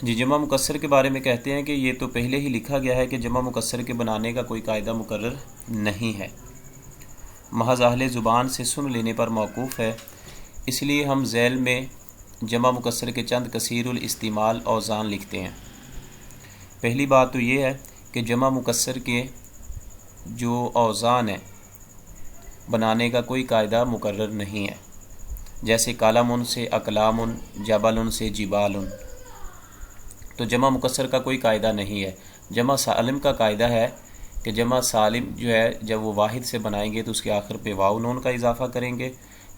جی جمع مکسر کے بارے میں کہتے ہیں کہ یہ تو پہلے ہی لکھا گیا ہے کہ جمع مکسر کے بنانے کا کوئی قاعدہ مقرر نہیں ہے، محض اہل زبان سے سن لینے پر موقوف ہے۔ اس لیے ہم ذیل میں جمع مکسر کے چند کثیر الاستعمال اوزان لکھتے ہیں۔ پہلی بات تو یہ ہے کہ جمع مکسر کے جو اوزان ہیں بنانے کا کوئی قاعدہ مقرر نہیں ہے، جیسے کالم سے اقلام، جبل سے جبال، تو جمع مکسر کا کوئی قاعدہ نہیں ہے۔ جمع سالم کا قاعدہ ہے کہ جمع سالم جو ہے جب وہ واحد سے بنائیں گے تو اس کے آخر پہ واو نون کا اضافہ کریں گے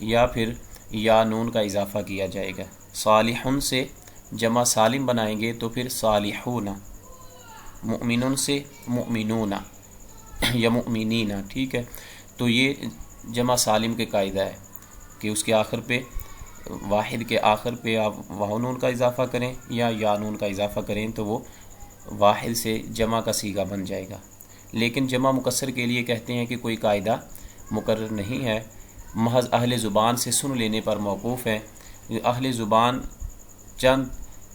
یا پھر یا نون کا اضافہ کیا جائے گا۔ صالحن سے جمع سالم بنائیں گے تو پھر صالحون، مؤمنون سے مؤمنون یا مؤمنین، ٹھیک ہے۔ تو یہ جمع سالم کے قاعدہ ہے کہ اس کے آخر پہ واحد کے آخر پہ آپ واو نون کا اضافہ کریں یا نون کا اضافہ کریں تو وہ واحد سے جمع کا صیغہ بن جائے گا۔ لیکن جمع مکسر کے لیے کہتے ہیں کہ کوئی قاعدہ مقرر نہیں ہے، محض اہل زبان سے سن لینے پر موقوف ہے۔ اہل زبان چند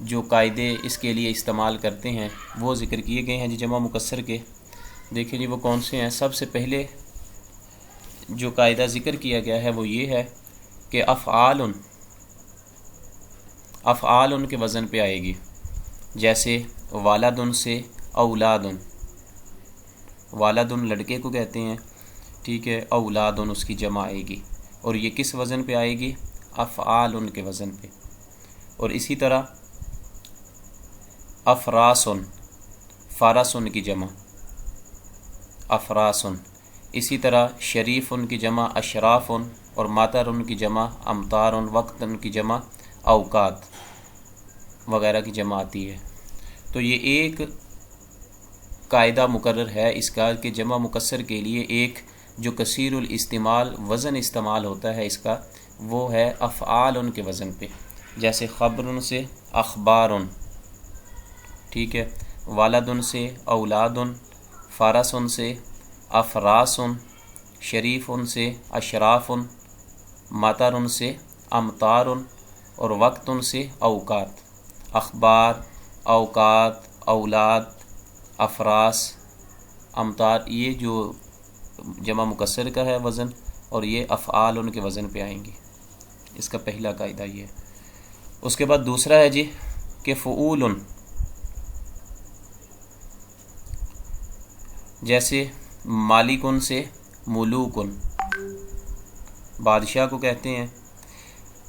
جو قاعدے اس کے لیے استعمال کرتے ہیں وہ ذکر کیے گئے ہیں جی جمع مکسر کے۔ دیکھیں جی وہ کون سے ہیں۔ سب سے پہلے جو قاعدہ ذکر کیا گیا ہے وہ یہ ہے کہ افعال کے وزن پہ آئے گی، جیسے والدن سے اولادن، والدن لڑکے کو کہتے ہیں، ٹھیک ہے، اولادن اس کی جمع آئے گی، اور یہ کس وزن پہ آئے گی؟ افعال کے وزن پہ۔ اور اسی طرح افراسن، فارسن کی جمع افراسن، اسی طرح شریف ان کی جمع اشراف، اور ماتر ان کی جمع امطار، وقت ان کی جمع اوقات وغیرہ کی جمع آتی ہے۔ تو یہ ایک قاعدہ مقرر ہے اس کا کہ جمع مکسر کے لیے ایک جو کثیر الاستعمال وزن استعمال ہوتا ہے اس کا، وہ ہے افعال ان کے وزن پہ، جیسے خبر سے اخبار، ٹھیک ہے، والدن سے اولاد، فارس سے افراس، شریف سے اشراف، مطر سے امطار، اور وقت سے اوقات، اخبار، اوقات، اولاد، افراس، امطار، یہ جو جمع مکسر کا ہے وزن، اور یہ افعال ان کے وزن پہ آئیں گی۔ اس کا پہلا قاعدہ یہ ہے۔ اس کے بعد دوسرا ہے جی کہ فعول، جیسے مالکن سے ملوکن، بادشاہ کو کہتے ہیں،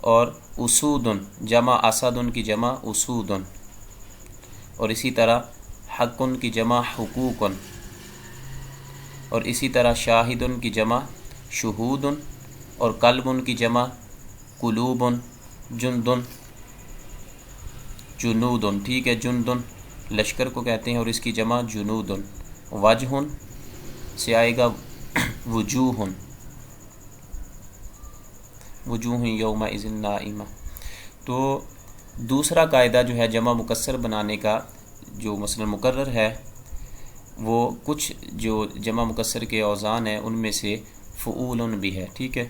اور اسودن جمع اسدن کی جمع اسودن، اور اسی طرح حقن کی جمع حقوقن، اور اسی طرح شاہدن کی جمع شہودن، اور قلبن کی جمع قلوبن، جندن جنودن، ٹھیک ہے، جندن لشکر کو کہتے ہیں اور اس کی جمع جنودن، وجہن سے آئے گا وجوہن، وجوہ یومئذ ناعمہ۔ تو دوسرا قاعدہ جو ہے جمع مکسر بنانے کا جو مثلا مقرر ہے، وہ کچھ جو جمع مکسر کے اوزان ہیں ان میں سے فعول بھی ہے، ٹھیک ہے۔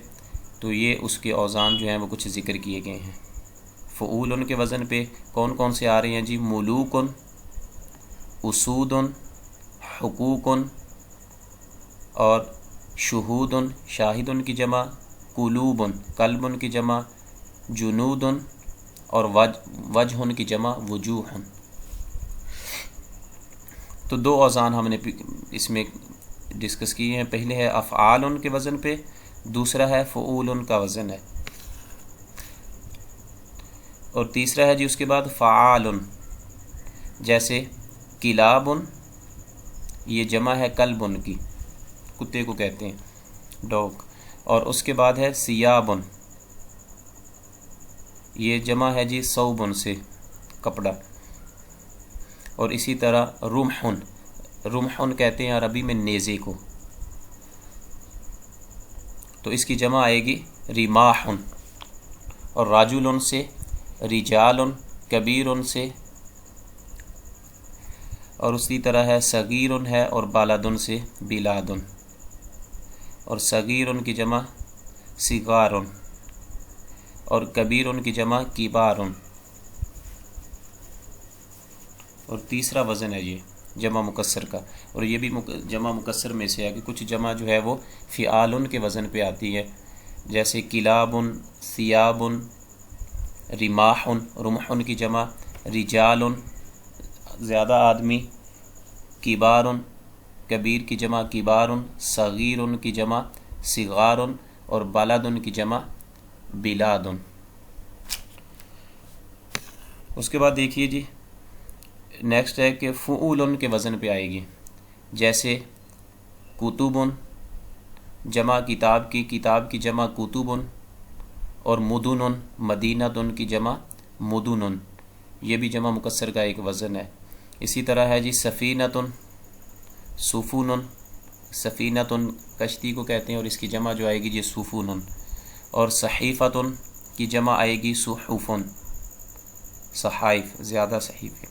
تو یہ اس کے اوزان جو ہیں وہ کچھ ذکر کیے گئے ہیں۔ فعول کے وزن پہ کون کون سے آ رہے ہیں جی؟ ملوکن، اسودن، حقوقن، اور شہودن شاہدن کی جمع، قلوبن قلبن کی جمع، جنودن، اور وجہن کی جمع وجوہن۔ تو دو اوزان ہم نے اس میں ڈسکس کیے ہیں، پہلے ہے افعال کے وزن پہ، دوسرا ہے فعول کا وزن ہے، اور تیسرا ہے جی اس کے بعد فعال، جیسے کلاب، یہ جمع ہے کلب کی، کتے کو کہتے ہیں ڈاگ، اور اس کے بعد ہے سیاب، یہ جمع ہے جی ثوب سے کپڑا، اور اسی طرح رمحن کہتے ہیں عربی میں نیزے کو، تو اس کی جمع آئے گی رماح، اور راجل سے رجال، کبیر سے، اور اسی طرح ہے صغیر ہے، اور بالادن سے بلادن، اور صغیر کی جمع صغار، اور کبیر کی جمع کبار۔ اور تیسرا وزن ہے یہ جمع مکسر کا، اور یہ بھی جمع مکسر میں سے ہے کہ کچھ جمع جو ہے وہ فعال کے وزن پہ آتی ہے، جیسے کلاب، ثیاب، رماح، رمح کی جمع، رجال زیادہ آدمی، کبار کبیر کی جمع کبار، صغیر کی جمع صغار، اور بلد کی جمع بلاد۔ اس کے بعد دیکھیے جی نیکسٹ ہے کہ فعول کے وزن پہ آئے گی، جیسے کتب جمع کتاب کی جمع کتب، اور مدن مدینۃ کی جمع مدن، یہ بھی جمع مکسر کا ایک وزن ہے۔ اسی طرح ہے جی سفینۃ سفن، سفینۃ کشتی کو کہتے ہیں اور اس کی جمع جو آئے گی جی سفن، اور صحیفۃ کی جمع آئے گی صحف، صحائف زیادہ صحیفے،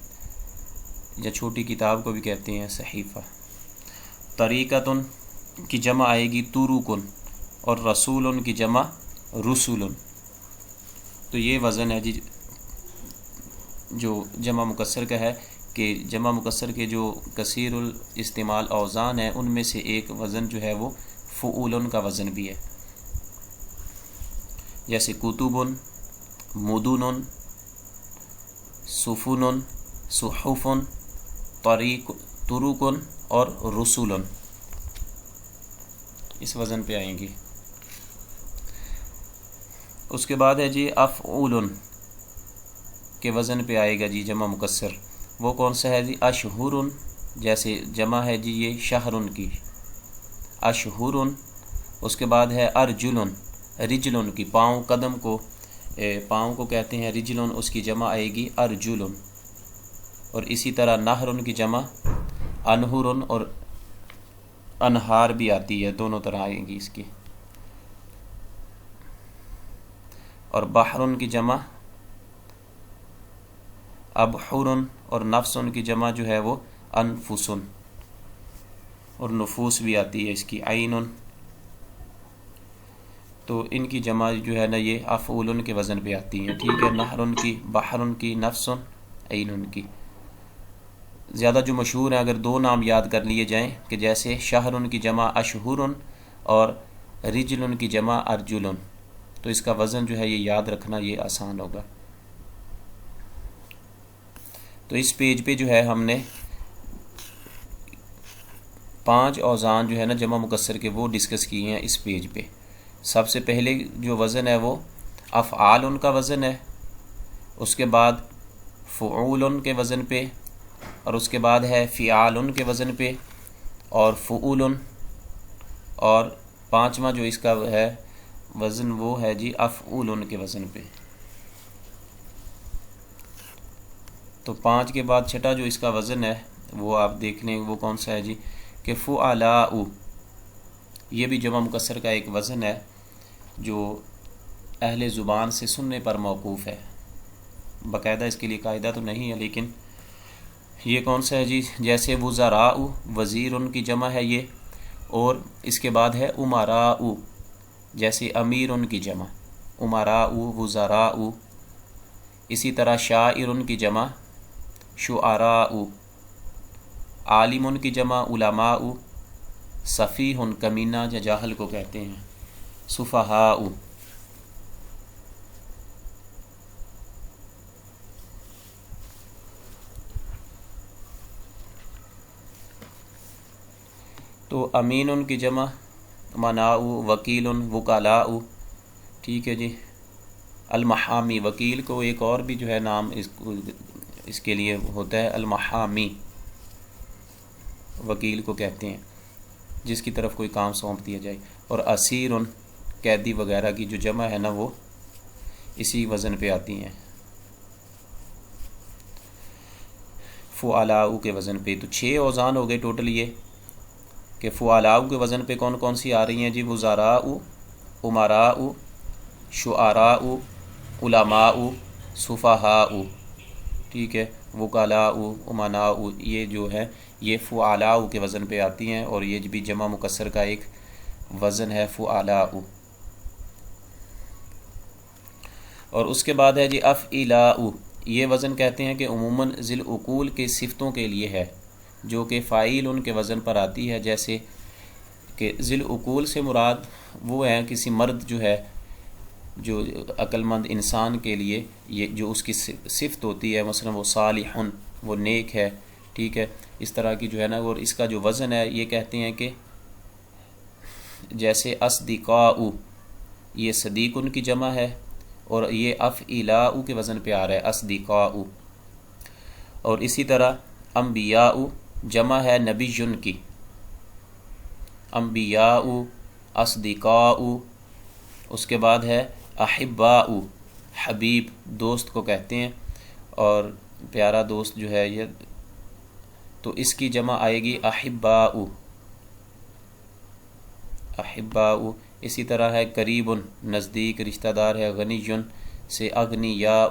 یا چھوٹی کتاب کو بھی کہتے ہیں صحیفہ۔ طریقۃ کی جمع آئے گی طرق، اور رسول کی جمع رسول۔ تو یہ وزن ہے جی جو جمع مکسر کا ہے، کہ جمع مکسر کے جو کثیر الاستعمال اوزان ہیں ان میں سے ایک وزن جو ہے وہ فعول کا وزن بھی ہے، جیسے کتب، مدن، سفن، صحف، طرق اور رسول اس وزن پہ آئیں گی۔ اس کے بعد ہے جی افعول کے وزن پہ آئے گا جی جمع مکسر، وہ کون سا ہے جی اشہر، جیسے جمع ہے جی یہ شہر کی اشہر۔ اس کے بعد ہے ارجل، رجل کی پاؤں، قدم کو پاؤں کو کہتے ہیں رجل، اس کی جمع آئے گی ارجل۔ اور اسی طرح نہر کی جمع انہر، اور انہار بھی آتی ہے، دونوں طرح آئیں گی اس کی۔ اور بحر کی جمع ابحر، اور نفس کی جمع جو ہے وہ انفس، اور نفوس بھی آتی ہے اس کی عین۔ تو ان کی جمع جو ہے نا یہ افعول کے وزن پہ آتی ہیں، ٹھیک ہے، نہر کی، بحر کی، نفس، عین کی۔ زیادہ جو مشہور ہیں اگر دو نام یاد کر لیے جائیں، کہ جیسے شہر کی جمع اشہر اور رجل کی جمع ارجل، تو اس کا وزن جو ہے یہ یاد رکھنا یہ آسان ہوگا۔ تو اس پیج پہ جو ہے ہم نے 5 اوزان جو ہے نا جمع مکسر کے وہ ڈسکس کیے ہیں اس پیج پہ۔ سب سے پہلے جو وزن ہے وہ افعال کا وزن ہے، اس کے بعد فعول کے وزن پہ، اور اس کے بعد ہے فعال کے وزن پہ، اور فعول، اور 5واں جو اس کا ہے وزن وہ ہے جی افعول کے وزن پہ۔ تو 5 کے بعد چھٹا جو اس کا وزن ہے وہ آپ دیکھ لیں وہ کون سا ہے جی، کہ فعلاء، یہ بھی جمع مکسر کا ایک وزن ہے جو اہل زبان سے سننے پر موقوف ہے، باقاعدہ اس کے لیے قاعدہ تو نہیں ہے، لیکن یہ کون سا ہے جی، جیسے وزراء، وزیر کی جمع ہے یہ، اور اس کے بعد ہے امراء، جیسے امیر کی جمع امراء وزراء۔ اسی طرح شاعر کی جمع شعراء، عالم کی جمع علماء، سفیہ کمینہ یا جاہل کو کہتے ہیں سفہاء۔ تو امین کی جمع مناء، وکیل وکلاء، ٹھیک ہے جی۔ المحامی، وکیل کو ایک اور بھی جو ہے نام اس کے لیے ہوتا ہے، المحامی وکیل کو کہتے ہیں جس کی طرف کوئی کام سونپ دیا جائے۔ اور اسیر، قیدی وغیرہ کی جو جمع ہے نا وہ اسی وزن پہ آتی ہیں، فعلاء کے وزن پہ۔ تو 6 اوزان ہو گئے ٹوٹل یہ، کہ فعلاء کے وزن پہ کون کون سی آ رہی ہیں جی، وزراء، امراء، شعراء، علماء، سفہاء، ٹھیک ہے، وکلاء، امناء، یہ جو ہے یہ فعلاء کے وزن پہ آتی ہیں، اور یہ بھی جمع مکسر کا ایک وزن ہے فعلاء۔ اور اس کے بعد ہے جی افعلاء، یہ وزن کہتے ہیں کہ عموماً ذی العقول کے صفتوں کے لیے ہے جو کہ فاعل ان کے وزن پر آتی ہے، جیسے کہ ذی العقول سے مراد وہ ہیں کسی مرد جو ہے جو عقل مند انسان کے لیے یہ جو اس کی صفت ہوتی ہے، مثلا وہ صالح، وہ نیک ہے، ٹھیک ہے، اس طرح کی جو ہے نا، اور اس کا جو وزن ہے یہ کہتے ہیں کہ جیسے اصدقاء، یہ صدیق ان کی جمع ہے اور یہ افعلاء کے وزن پہ آ رہا ہے اصدقاء، اور اسی طرح انبیاء جمع ہے نبی کی، انبیاء اصدقاء، اس کے بعد ہے احباء، حبیب دوست کو کہتے ہیں اور پیارا دوست جو ہے یہ، تو اس کی جمع آئے گی احباء، احباء۔ اسی طرح ہے قریب نزدیک رشتہ دار ہے، غنی سے اغنیاء،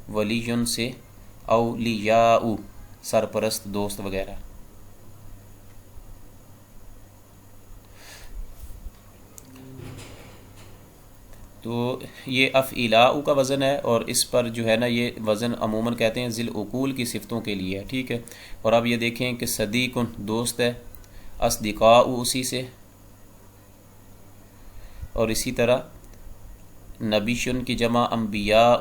ولی سے اولیاء سرپرست دوست وغیرہ۔ تو یہ افعلاء کا وزن ہے اور اس پر جو ہے نا یہ وزن عموماً کہتے ہیں ذی العقول کی صفتوں کے لیے ہے، ٹھیک ہے۔ اور اب یہ دیکھیں کہ صدیق دوست ہے، اصدقاء اسی سے، اور اسی طرح نبی کی جمع انبیاء،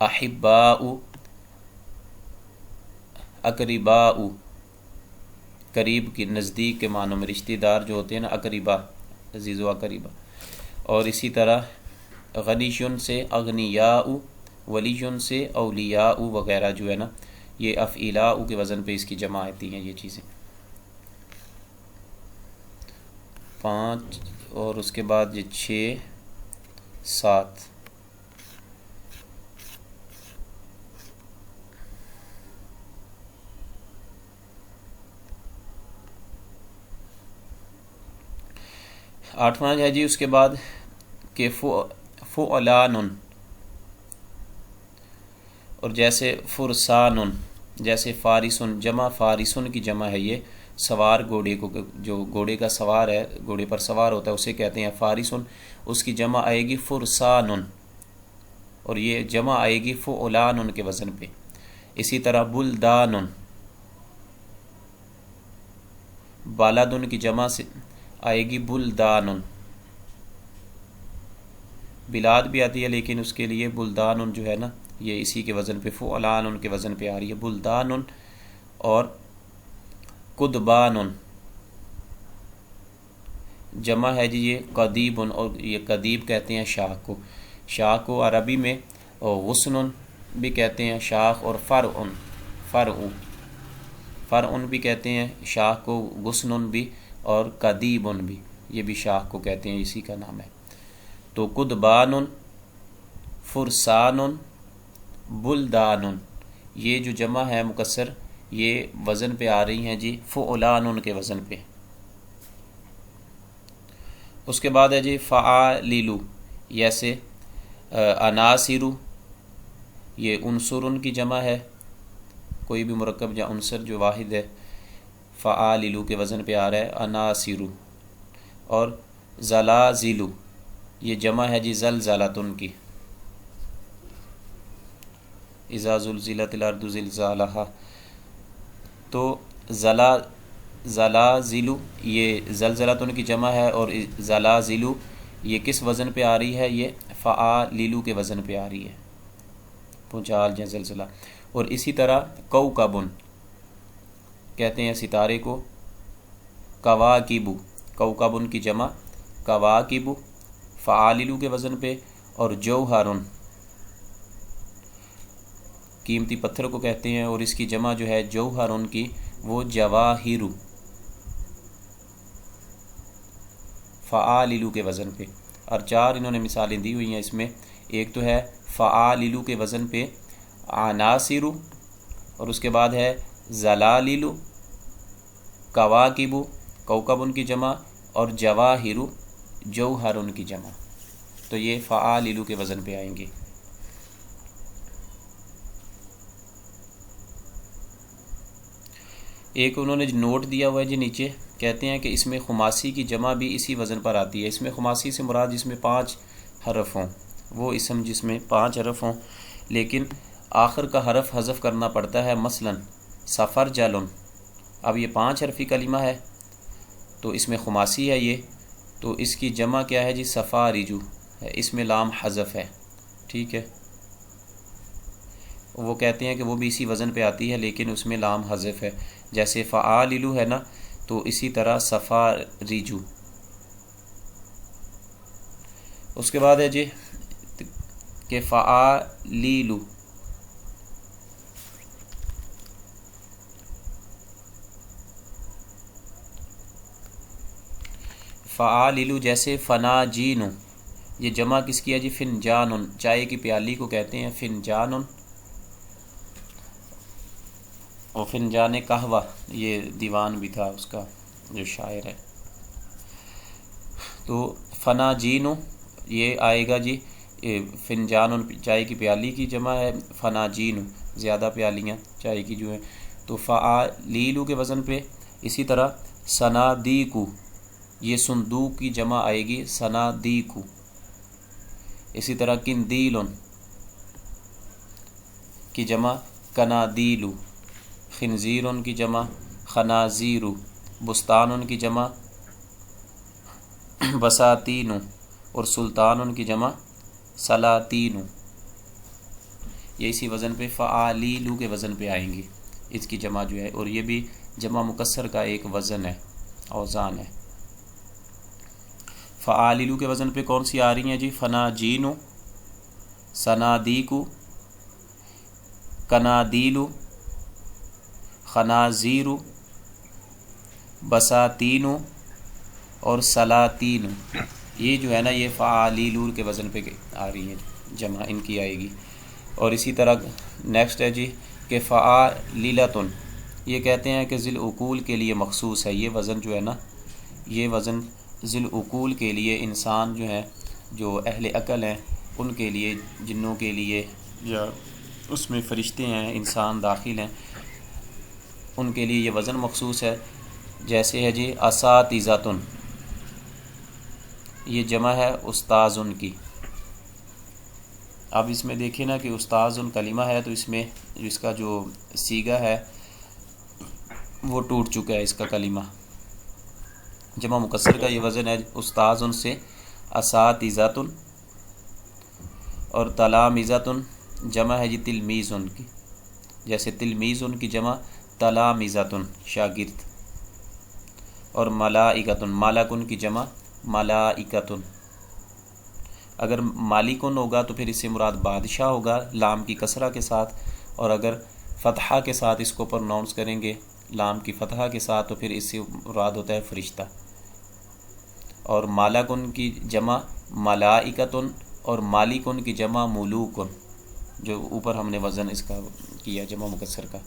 احباء، اقرباء، قریب کی نزدیک کے معنوں میں رشتہ دار جو ہوتے ہیں نا، اقربا، عزیز و اقربا۔ اور اسی طرح غنی سے اغنیاء، ولی سے اولیاء وغیرہ جو ہے نا، یہ افعلاء کے وزن پہ اس کی جمع آتی ہیں یہ چیزیں 5، اور اس کے بعد یہ 6 7۔ آٹھواں ہے جی اس کے بعد کہ فعلان، اور جیسے فرسان، جیسے فارسن، جمع فارسن کی جمع ہے یہ سوار گھوڑے کو، جو گھوڑے کا سوار ہے، گھوڑے پر سوار ہوتا ہے اسے کہتے ہیں فارسن، اس کی جمع آئے گی فرسان، اور یہ جمع آئے گی فعلان کے وزن پہ۔ اسی طرح بلدان، بالادن کی جمع سے آئے گی بلدان، بلاد بھی آتی ہے لیکن اس کے لیے بلدان جو ہے نا یہ اسی کے وزن پہ فعلان کے وزن پہ آ رہی ہے، بلدان۔ اور قدبان جمع ہے جی یہ قدیب، اور یہ قدیب کہتے ہیں شاخ کو، شاخ کو عربی میں غصن بھی کہتے ہیں شاخ، اور فرع بھی کہتے ہیں شاخ کو، غصن بھی اور قدیب بھی، یہ بھی شاخ کو کہتے ہیں، اسی کا نام ہے۔ تو قدبان، فرسان، بلدان، یہ جو جمع ہے مکسر یہ وزن پہ آ رہی ہیں جی فعلان کے وزن پہ۔ اس کے بعد ہے جی فعاللو، جیسے عناصر، یہ عنصر کی جمع ہے، کوئی بھی مرکب یا عنصر جو واحد ہے فعاللو کے وزن پہ آ رہا ہے عناصر۔ اور زلازل، یہ جمع ہے جی زلزلۃ کی، اذا زلزلت الارض زلزالہا۔ تو زلازل یہ زلزلۃ کی جمع ہے، اور زلازل یہ کس وزن پہ آ رہی ہے؟ یہ فعاللو کے وزن پہ آ رہی ہے، پونچال یا زلزلہ۔ اور اسی طرح کوکب کہتے ہیں ستارے کو، کواکب، کوکب کی جمع کواکب، فعاللو کے وزن پہ۔ اور جوہر قیمتی پتھر کو کہتے ہیں، اور اس کی جمع جو ہے جوہر کی، وہ جواہر، فعاللو کے وزن پہ۔ اور 4 انہوں نے مثالیں دی ہوئی ہیں اس میں، ایک تو ہے فعاللو کے وزن پہ عناصر، اور اس کے بعد ہے زلالل، کواکب، کوکب کی جمع، اور جواہر، جوہر کی جمع، تو یہ فعاللو کے وزن پہ آئیں گے۔ ایک انہوں نے نوٹ دیا ہوا ہے جی نیچے، کہتے ہیں کہ اس میں خماسی کی جمع بھی اسی وزن پر آتی ہے۔ اس میں خماسی سے مراد جس میں 5 حرف ہوں، وہ اسم جس میں 5 حرف ہوں، لیکن آخر کا حرف حذف کرنا پڑتا ہے، مثلا سفر جلن، اب یہ 5 حرفی کلمہ ہے تو اس میں خماسی ہے یہ، تو اس کی جمع کیا ہے جی؟ سفارجو ہے، اس میں لام حذف ہے، ٹھیک ہے۔ وہ کہتے ہیں کہ وہ بھی اسی وزن پہ آتی ہے لیکن اس میں لام حذف ہے، جیسے فعاللو ہے نا، تو اسی طرح سفارجو۔ اس کے بعد ہے جی کہ فعالیلو، فعاللو جیسے فناجینو، یہ جمع کس کی ہے جی؟ فنجانن، چائے کی پیالی کو کہتے ہیں فنجانن، اور فنجان قہوہ یہ دیوان بھی تھا اس کا جو شاعر ہے۔ تو فناجینو یہ آئے گا جی، فنجان چائے کی پیالی کی جمع ہے، فناجینو زیادہ پیالیاں چائے کی جو ہیں، تو فعالیلو کے وزن پہ۔ اسی طرح سنادیکو، یہ صندوق کی جمع آئے گی سنادیکو۔ اسی طرح کندیلن کی جمع کنادیلو، خنزیرن کی جمع خنازیرو، بستانن کی جمع بساتینو، اور سلطانن کی جمع سلاطینو۔ یہ اسی وزن پہ فعالیلو کے وزن پہ آئیں گی اس کی جمع جو ہے، اور یہ بھی جمع مکسر کا ایک وزن ہے، اوزان ہے۔ فعالیلو کے وزن پہ کون سی آ رہی ہیں جی؟ فناجینو، سنادیکو، کنادیلو، خنازیرو، بساتینو اور سلاطینو۔ یہ جو ہے نا یہ فعالیلو کے وزن پہ آ رہی ہے، جمع ان کی آئے گی۔ اور اسی طرح نیکسٹ ہے جی کہ فعالیلتن، یہ کہتے ہیں کہ ذی العقول کے لیے مخصوص ہے یہ وزن جو ہے نا، یہ وزن ذی العقول کے لیے، انسان جو ہیں جو اہل عقل ہیں ان کے لیے، جنوں کے لیے، یا اس میں فرشتے ہیں انسان داخل ہیں ان کے لیے یہ وزن مخصوص ہے۔ جیسے ہے جی اساتذتن، یہ جمع ہے استاذن کی۔ اب اس میں دیکھیں نا کہ استاذن کلمہ ہے تو اس میں اس کا جو صیغہ ہے وہ ٹوٹ چکا ہے، اس کا کلمہ جمع مکسر کا یہ وزن ہے استاذن سے اساتذتن، اور تلامذتن جمع ہے جی تلمیذن کی، جیسے تلمیذن کی جمع تلامذتن شاگرد، اور ملائکتن، مالکن کی جمع ملائکتن۔ اگر مالکن ہوگا تو پھر اس سے مراد بادشاہ ہوگا لام کی کسرہ کے ساتھ، اور اگر فتحہ کے ساتھ اس کو پروناؤنس کریں گے لام کی فتحہ کے ساتھ تو پھر اس سے مراد ہوتا ہے فرشتہ۔ اور مالکن کی جمع ملائکتن، اور مالکن کی جمع ملوکن، جو اوپر ہم نے وزن اس کا کیا جمع مکسر کا۔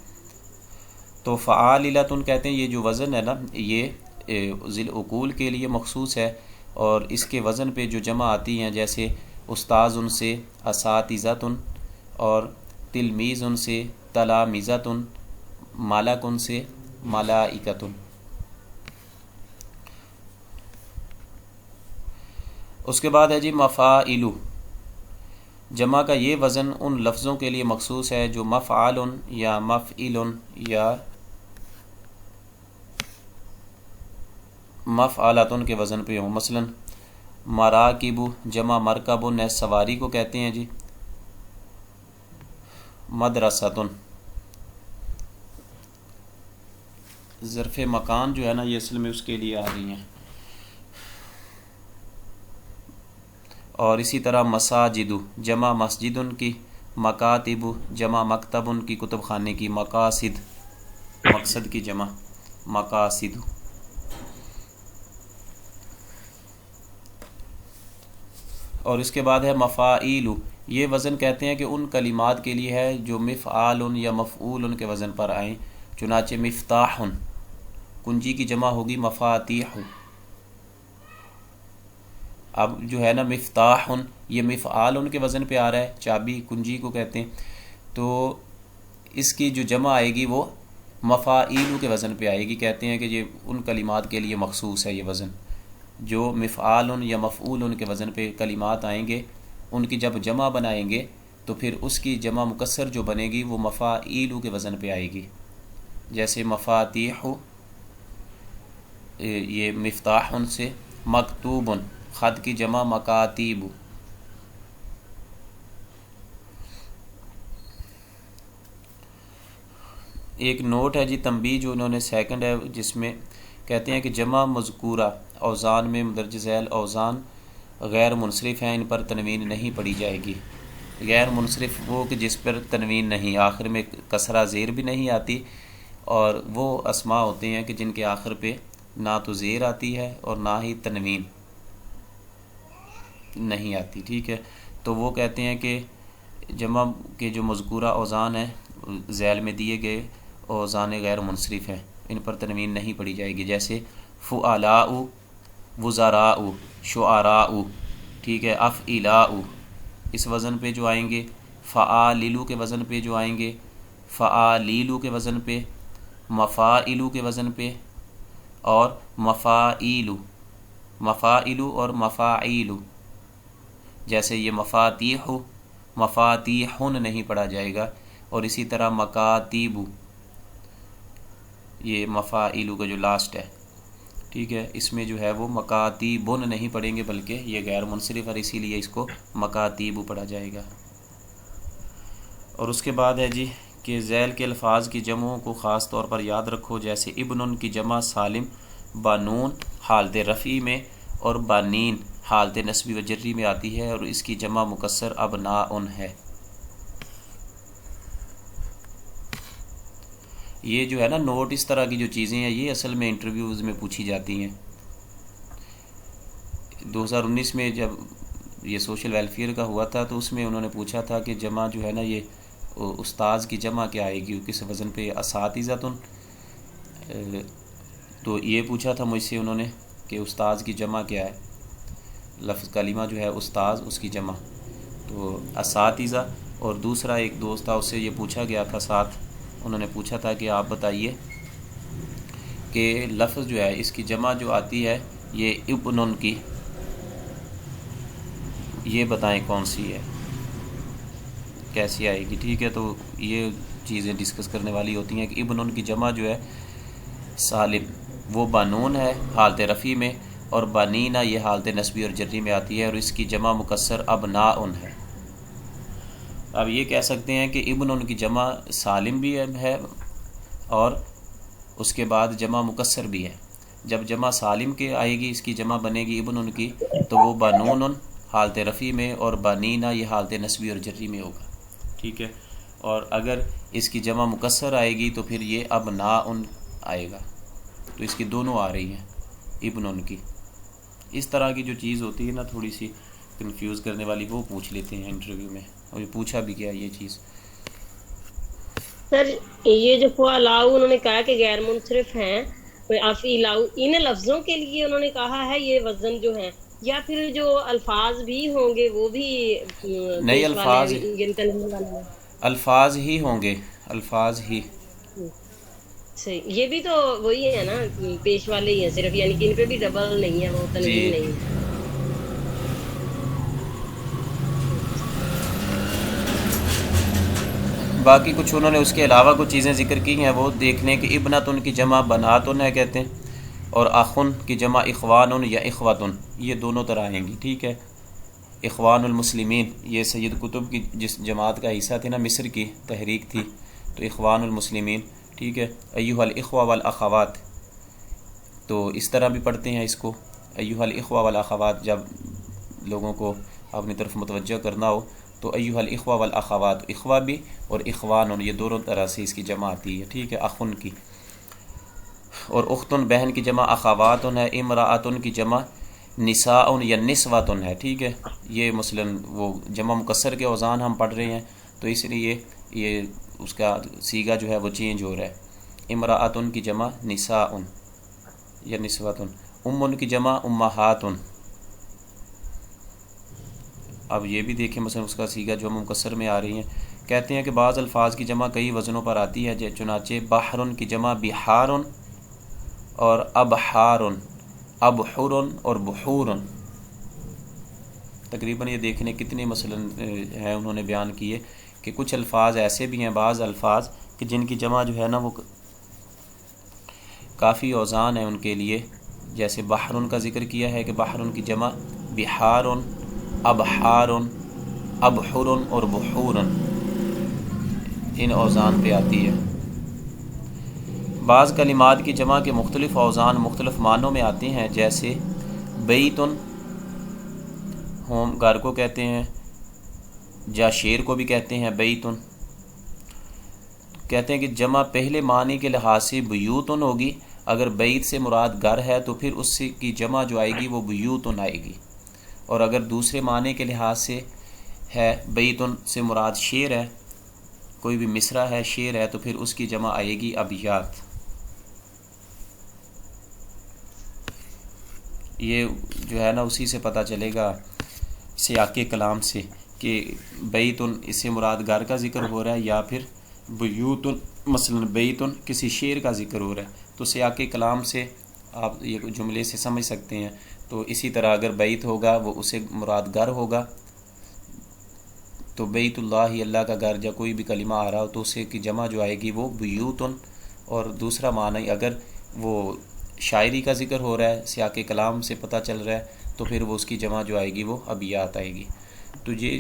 تو فعالیلتن کہتے ہیں یہ جو وزن ہے نا یہ ذی العقول کے لیے مخصوص ہے، اور اس کے وزن پہ جو جمع آتی ہیں جیسے استاذن سے اساتذتن، اور تلمیذن سے تلامذتن، مالکن سے ملائکتن۔ اس کے بعد ہے جی مفاعلو، جمع کا یہ وزن ان لفظوں کے لیے مخصوص ہے جو مفعال یا مفعل یا مفعلتن کے وزن پہ ہوں، مثلا مراکب جمع مرکب ہے، سواری کو کہتے ہیں جی مدرستن۔ ظرف مکان جو ہے نا یہ اصل میں اس کے لیے آ رہی ہیں۔ اور اسی طرح مساجد جمع مسجدن کی، مکاتب جمع مکتبن کی، کتب خانے کی، مقاصد مقصد کی جمع مقاصد۔ اور اس کے بعد ہے مفاعیل، یہ وزن کہتے ہیں کہ ان کلمات کے لیے ہے جو مفعال یا مفعول کے وزن پر آئیں، چنانچہ مفتاح، کنجی کی جمع ہوگی مفاتیح۔ اب جو ہے نا مفتاح یہ مفعال کے وزن پہ آ رہا ہے، چابی کنجی کو کہتے ہیں، تو اس کی جو جمع آئے گی وہ مفاعیل کے وزن پہ آئے گی۔ کہتے ہیں کہ یہ ان کلمات کے لیے مخصوص ہے یہ وزن، جو مفعال یا مفعول کے وزن پہ کلمات آئیں گے ان کی جب جمع بنائیں گے تو پھر اس کی جمع مکسر جو بنے گی وہ مفاعیل کے وزن پہ آئے گی. جیسے مفاتیح یہ مفتاح سے، مکتوب خط کی جمع مکاتیب. ایک نوٹ ہے جی تنبیہ جو انہوں نے سیکنڈ ہے، جس میں کہتے ہیں کہ جمع مذکورہ اوزان میں مندرجہ ذیل اوزان غیر منصرف ہیں، ان پر تنوین نہیں پڑی جائے گی. غیر منصرف وہ کہ جس پر تنوین نہیں، آخر میں کسرہ زیر بھی نہیں آتی، اور وہ اسماء ہوتے ہیں کہ جن کے آخر پہ نہ تو زیر آتی ہے اور نہ ہی تنوین نہیں آتی. ٹھیک ہے، تو وہ کہتے ہیں کہ جمع کے جو مذکورہ اوزان ہیں ذیل میں دیے گئے اوزان غیر منصرف ہیں، ان پر تنوین نہیں پڑی جائے گی. جیسے فعلاء، وزراء، شعراء. ٹھیک ہے، افعلاء اس وزن پہ جو آئیں گے، فعاللو کے وزن پہ جو آئیں گے، فعالیلو کے وزن پہ، مفاعلو کے وزن پہ، اور مفاعیلو، مفاعلو اور مفاعیلو. جیسے یہ مفاتیح، مفاتیحن نہیں پڑھا جائے گا، اور اسی طرح مکاتیبو، یہ مفاعلو کا جو لاسٹ ہے. ٹھیک ہے، اس میں جو ہے وہ مکاتیبن نہیں پڑھیں گے، بلکہ یہ غیر منصرف ہے، اسی لیے اس کو مکاتیبو پڑھا جائے گا. اور اس کے بعد ہے جی کہ ذیل کے الفاظ کی جمعوں کو خاص طور پر یاد رکھو. جیسے ابن کی جمع سالم بانون حالت رفعی میں اور بانین حالت نصبی و جری میں آتی ہے، اور اس کی جمع مکسر ابناء ہے. یہ جو ہے نا نوٹ، اس طرح کی جو چیزیں ہیں یہ اصل میں انٹرویوز میں پوچھی جاتی ہیں. 2019 میں جب یہ سوشل ویلفیئر کا ہوا تھا تو اس میں انہوں نے پوچھا تھا کہ جمع جو ہے نا یہ استاذ کی جمع کیا آئے گی، کس وزن پہ، اساتذۃ. تو یہ پوچھا تھا مجھ سے انہوں نے کہ استاذ کی جمع کیا ہے. لفظ کلمہ جو ہے استاذ، اس کی جمع تو اساتذہ. اور دوسرا ایک دوست تھا، اس سے یہ پوچھا گیا تھا ساتھ، انہوں نے پوچھا تھا کہ آپ بتائیے کہ لفظ جو ہے اس کی جمع جو آتی ہے یہ ابن کی، یہ بتائیں کون سی ہے، کیسی آئے گی. ٹھیک ہے، تو یہ چیزیں ڈسکس کرنے والی ہوتی ہیں کہ ابن کی جمع جو ہے سالم وہ بانون ہے حالت رفعی میں، اور بانینہ یہ حالت نصبی اور جری میں آتی ہے، اور اس کی جمع مکسر ابناء ہے. اب یہ کہہ سکتے ہیں کہ ابن کی جمع سالم بھی ہے اور اس کے بعد جمع مکسر بھی ہے. جب جمع سالم کے آئے گی، اس کی جمع بنے گی ابن کی، تو وہ بانون حالت رفعی میں اور بانینہ یہ حالت نصبی اور جری میں ہوگا. ٹھیک ہے، اور اگر اس کی جمع مکسر آئے گی تو پھر یہ ابناء آئے گا. تو اس کی دونوں آ رہی ہیں ابن کی. اس طرح کی جو چیز ہوتی ہے نا تھوڑی سی کنفیوز کرنے والی، وہ پوچھ لیتے ہیں انٹرویو میں، اور یہ پوچھا بھی گیا یہ چیز. سر یہ جو فعلاء انہوں نے کہا کہ غیر منصرف ہیں، افعلاء ان لفظوں کے لیے انہوں نے کہا ہے یہ وزن جو ہے، یا پھر جو الفاظ بھی ہوں گے وہ بھی نئی پیش والے الفاظ، یعنی تنوین والے ہیں؟ الفاظ ہی ہوں گے، الفاظ ہی. صحیح، یہ بھی تو وہی ہے نا، پیش والے ہی ہیں صرف، یعنی کہ ان پہ بھی ڈبل نہیں ہے، وہ تنوین جی، نہیں ہے. باقی کچھ انہوں نے اس کے علاوہ کچھ چیزیں ذکر کی ہیں، وہ دیکھنے کہ ابنتن کی جمع بناتن ہے کہتے ہیں، اور اخن کی جمع اخوان یا اخوتن، یہ دونوں طرح آئیں گی. ٹھیک ہے، اخوان المسلمین یہ سید قطب کی جس جماعت کا حصہ تھے نا، مصر کی تحریک تھی، تو اخوان المسلمین. ٹھیک ہے، ایھا الاخوہ والاخوات، تو اس طرح بھی پڑھتے ہیں اس کو، ایھا الاخوہ والاخوات. جب لوگوں کو اپنی طرف متوجہ کرنا ہو تو ایھا الاخوہ والاخوات، اخوہ بھی اور اخوان، یہ دونوں طرح سے اس کی جمع آتی ہے. ٹھیک ہے، اخن کی. اور اختن بہن کی جمع اخواتن ہے، امرأتن کی جمع نساء یا نسوتن ہے. ٹھیک ہے، یہ مثلاً وہ جمع مکسر کے اوزان ہم پڑھ رہے ہیں تو اس لیے یہ اس کا صیغہ جو ہے وہ چینج ہو رہا ہے. امرأتن کی جمع نساء یا نسوتن، امن کی جمع امہاتن. اب یہ بھی دیکھیں مثلا اس کا صیغہ جو مکسر میں آ رہی ہیں. کہتے ہیں کہ بعض الفاظ کی جمع کئی وزنوں پر آتی ہے، چنانچہ بحر کی جمع بحار اور ابحار، ابحر اور بحور. تقریباً یہ دیکھنے کتنے مثلاً ہیں انہوں نے بیان کیے کہ کچھ الفاظ ایسے بھی ہیں، بعض الفاظ کہ جن کی جمع جو ہے نا وہ کافی اوزان ہے ان کے لیے، جیسے بحر کا ذکر کیا ہے کہ بحر کی جمع بحار، ابحار، ابحر اور بحور ان اوزان پہ آتی ہے۔ بعض کلمات کی جمع کے مختلف اوزان مختلف معنوں میں آتے ہیں، جیسے بیتن ہوم گھر کو کہتے ہیں، یا شیر کو بھی کہتے ہیں بیتن۔ کہتے ہیں کہ جمع پہلے معنی کے لحاظ سے بیوتن ہوگی، اگر بیت سے مراد گھر ہے تو پھر اس کی جمع جو آئے گی وہ بیوتن آئے گی، اور اگر دوسرے معنی کے لحاظ سے ہے بیتن سے مراد شیر ہے، کوئی بھی مصرع ہے، شیر ہے، تو پھر اس کی جمع آئے گی ابیات۔ یہ جو ہے نا اسی سے پتہ چلے گا سیاق کلام سے کہ بیتن اس سے مراد گھر کا ذکر ہو رہا ہے یا پھر بیوتن، مثلا بیتن کسی شیر کا ذکر ہو رہا ہے، تو سیاق کلام سے آپ یہ جملے سے سمجھ سکتے ہیں۔ تو اسی طرح اگر بیت ہوگا وہ اسے مراد گھر ہوگا، تو بیت اللہ اللہ کا گھر، یا کوئی بھی کلمہ آ رہا ہو تو اسے کی جمع جو آئے گی وہ بیوتن، اور دوسرا معنی اگر وہ شاعری کا ذکر ہو رہا ہے، سیاق کلام سے پتہ چل رہا ہے، تو پھر وہ اس کی جمع جو آئے گی وہ ابیات آئے گی۔ تو یہ